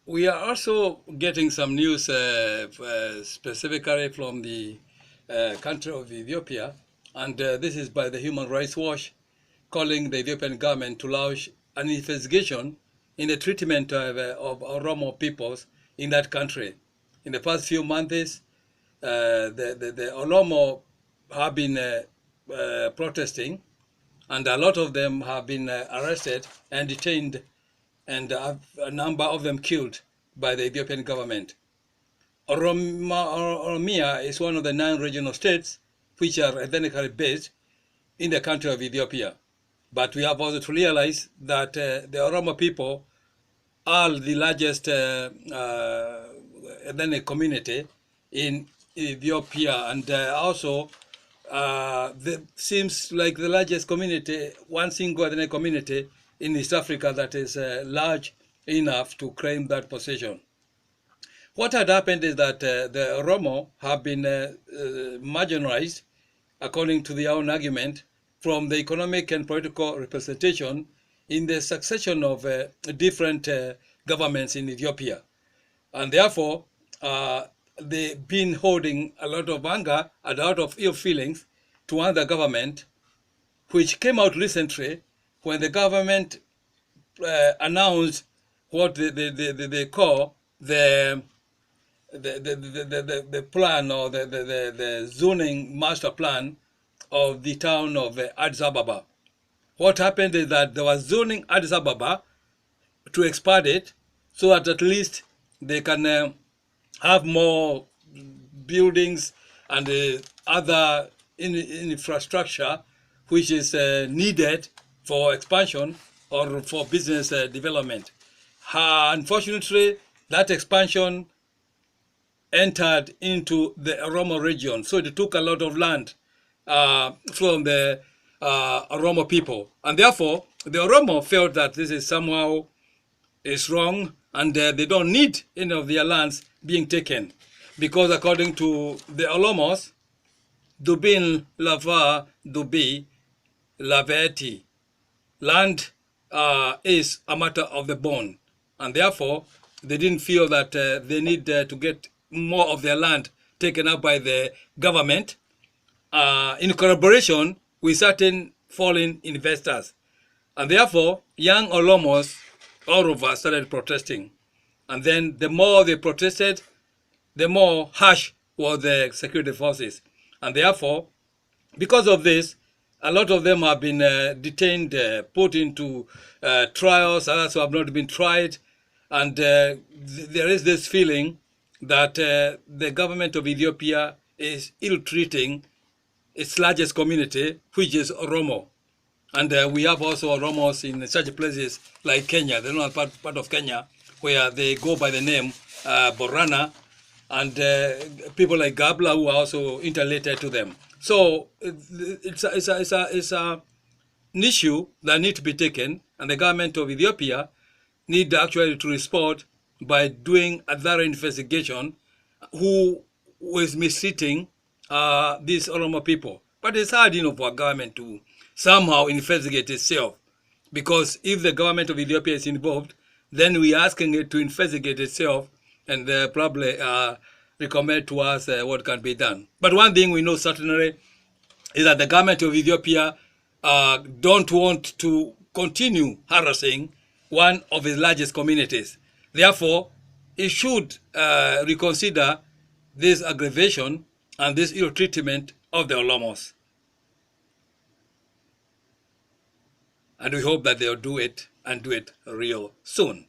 We are also getting some news specifically from the country of Ethiopia, and this is by the Human Rights Watch, calling the Ethiopian government to launch an investigation in the treatment of Oromo peoples in that country. In the past few months, the Oromo have been protesting, and a lot of them have been arrested and detained, and a number of them killed by the Ethiopian government. Oromia is one of the 9 regional states which are ethnically based in the country of Ethiopia. But we have also to realize that the Oromo people are the largest ethnic community in Ethiopia, and also seems like the largest community, one single ethnic community in East Africa that is large enough to claim that position. What had happened is that the Oromo have been marginalized, according to their own argument, from the economic and political representation in the succession of different governments in Ethiopia. And therefore, they've been holding a lot of anger and a lot of ill feelings toward the government, which came out recently when the government announced what they call the plan, or the zoning master plan of the town of Addis Ababa. What happened is that there was zoning Addis Ababa to expand it so that at least they can have more buildings and other infrastructure which is needed for expansion or for business development. Unfortunately, that expansion entered into the Oromo region, so it took a lot of land from the Oromo people, and therefore the Oromo felt that this is somehow is wrong, and they don't need any of their lands being taken, because according to the Oromos, Dubin lava dubi laveti, land is a matter of the bone, and therefore they didn't feel that they need to get more of their land taken up by the government in collaboration with certain foreign investors. And therefore, young Oromos all over started protesting. And then the more they protested, the more harsh were the security forces. And therefore, because of this, a lot of them have been detained, put into trials, others who have not been tried. And there is this feeling that the government of Ethiopia is ill-treating its largest community, which is Oromo. And we have also Oromos in such places like Kenya, the northern part of Kenya, where they go by the name Borana, and people like Gabla who are also interrelated to them. So it's an issue that needs to be taken, and the government of Ethiopia need actually to respond by doing a thorough investigation who was mistreating these Oromo people. But it's hard, for a government to somehow investigate itself, because if the government of Ethiopia is involved, then we're asking it to investigate itself and probably recommend to us what can be done. But one thing we know certainly is that the government of Ethiopia don't want to continue harassing one of its largest communities. Therefore, it should reconsider this aggravation and this ill treatment of the Oromos. And we hope that they'll do it, and do it real soon.